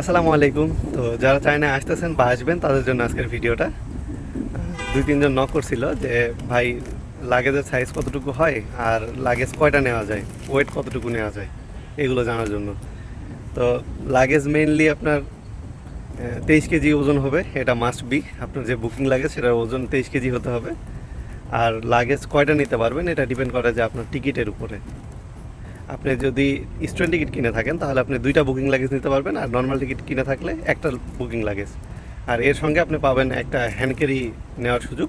আসসালামু আলাইকুম। তো যারা চায়নায় আসতেছেন বা আসবেন তাদের জন্য আজকের ভিডিওটা। দুই তিনজন নক করছিল যে ভাই লাগেজের সাইজ কতটুকু হয় আর লাগেজ কয়টা নেওয়া যায়, ওয়েট কতটুকু নেওয়া যায়, এগুলো জানার জন্য। তো লাগেজ মেইনলি আপনার 23 কেজি ওজন হবে, এটা মাস্ট বি। আপনার যে বুকিং লাগেজ সেটার ওজন 23 কেজি হতে হবে। আর লাগেজ কয়টা নিতে পারবেন এটা ডিপেন্ড করে যে আপনার টিকিটের উপরে। আপনি যদি স্টুডেন্ট টিকিট কিনে থাকেন তাহলে আপনি দুইটা বুকিং লাগেজ নিতে পারবেন, আর নর্মাল টিকিট কিনে থাকলে একটা বুকিং লাগেজ। আর এর সঙ্গে আপনি পাবেন একটা হ্যান্ড ক্যারি নেওয়ার সুযোগ,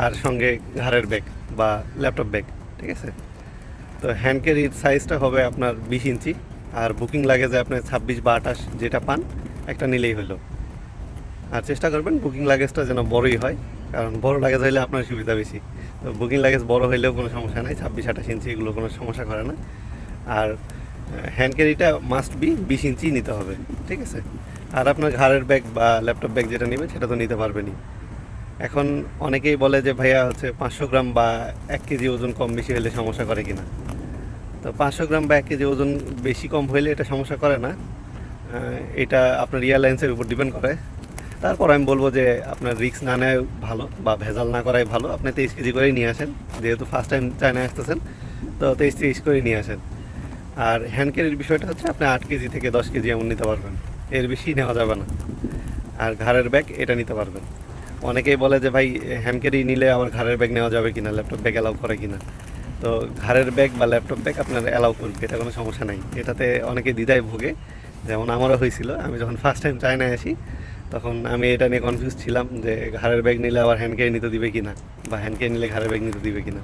আর সঙ্গে ঘাড়ের ব্যাগ বা ল্যাপটপ ব্যাগ। ঠিক আছে? তো হ্যান্ড ক্যারির সাইজটা হবে আপনার 20 ইঞ্চি, আর বুকিং লাগেজে আপনি 26 বা 28 যেটা পান একটা নিলেই হলো। আর চেষ্টা করবেন বুকিং লাগেজটা যেন বড়ই হয়, কারণ বড় লাগেজ হলে আপনার সুবিধা বেশি। তো বুকিং লাগেজ বড় হইলেও কোনো সমস্যা নাই, 26-28 ইঞ্চি এগুলো কোনো সমস্যা করে না। আর হ্যান্ড ক্যারিটা মাস্ট বি 20 ইঞ্চি নিতে হবে। ঠিক আছে? আর আপনার ঘাড়ের ব্যাগ বা ল্যাপটপ ব্যাগ যেটা নেবেন সেটা তো নিতে পারবেনই। এখন অনেকেই বলে যে ভাইয়া 500 গ্রাম বা 1 কেজি ওজন কম বেশি হলে সমস্যা করে কিনা। তো 500 গ্রাম বা 1 কেজি ওজন বেশি কম হইলে এটা সমস্যা করে না। এটা আপনার এয়ারলাইন্সের উপর ডিপেন্ড করে। তারপর আমি বলবো যে আপনার রিস্ক না নেওয়া ভালো বা ভেজাল না করাই ভালো। আপনি 23 কেজি করেই নিয়ে আসেন, যেহেতু ফার্স্ট টাইম চায়নায় আসতেছেন। তো 23-23 করেই নিয়ে আসেন। আর হ্যান্ড ক্যারির বিষয়টা হচ্ছে আপনি 8 কেজি থেকে 10 কেজি এমন নিতে পারবেন, এর বেশি নেওয়া যাবে না। আর ঘাড়ের ব্যাগ এটা নিতে পারবেন। অনেকেই বলে যে ভাই হ্যান্ড ক্যারি নিলে আমার ঘাড়ের ব্যাগ নেওয়া যাবে কিনা, ল্যাপটপ ব্যাগ অ্যালাউ করে কিনা। তো ঘাড়ের ব্যাগ বা ল্যাপটপ ব্যাগ আপনার অ্যালাউ করবে, এটা কোনো সমস্যা নাই। এটাতে অনেকে দ্বিধায় ভোগে, যেমন আমারও হয়েছিল। আমি যখন ফার্স্ট টাইম চায়নায় আসি তখন আমি এটা নিয়ে কনফিউজ ছিলাম যে ঘাড়ের ব্যাগ নিলে আবার হ্যান্ড ক্যারি নিতে দিবে কিনা, বা হ্যান্ড ক্যারি নিলে ঘাড়ের ব্যাগ নিতে দিবে কিনা।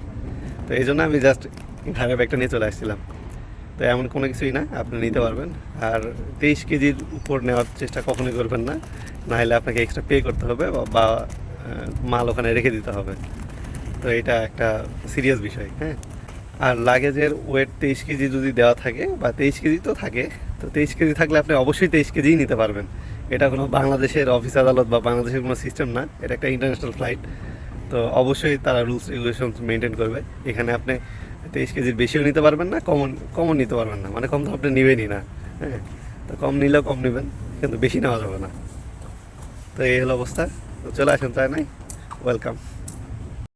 তো এই জন্য আমি জাস্ট ঘাড়ের ব্যাগটা নিয়ে চলে আসছিলাম। তো এমন কোনো কিছুই না, আপনি নিতে পারবেন। আর 23 কেজির উপর নেওয়ার চেষ্টা কখনোই করবেন না, না হলে আপনাকে এক্সট্রা পে করতে হবে বা মাল ওখানে রেখে দিতে হবে। তো এটা একটা সিরিয়াস বিষয়, হ্যাঁ। আর লাগেজের ওয়েট 23 কেজি যদি দেওয়া থাকে বা 23 কেজি তো থাকে, তো 23 কেজি থাকলে আপনি অবশ্যই 23 কেজিই নিতে পারবেন। এটা কোনো বাংলাদেশের অফিস আদালত বা বাংলাদেশের কোনো সিস্টেম না, এটা একটা ইন্টারন্যাশনাল ফ্লাইট। তো অবশ্যই তারা রুলস রেগুলেশনস মেনটেন করবে। এখানে আপনি 23 কেজির বেশিও নিতে পারবেন না, কমন কমন নিতে পারবেন না, মানে কম তো আপনি নেবেনই না। হ্যাঁ, তো কম নিলেও কম নেবেন, কিন্তু বেশি নেওয়া যাবে না। তো এই হলো অবস্থা। তো চলে আসেন, চায় নাই, ওয়েলকাম।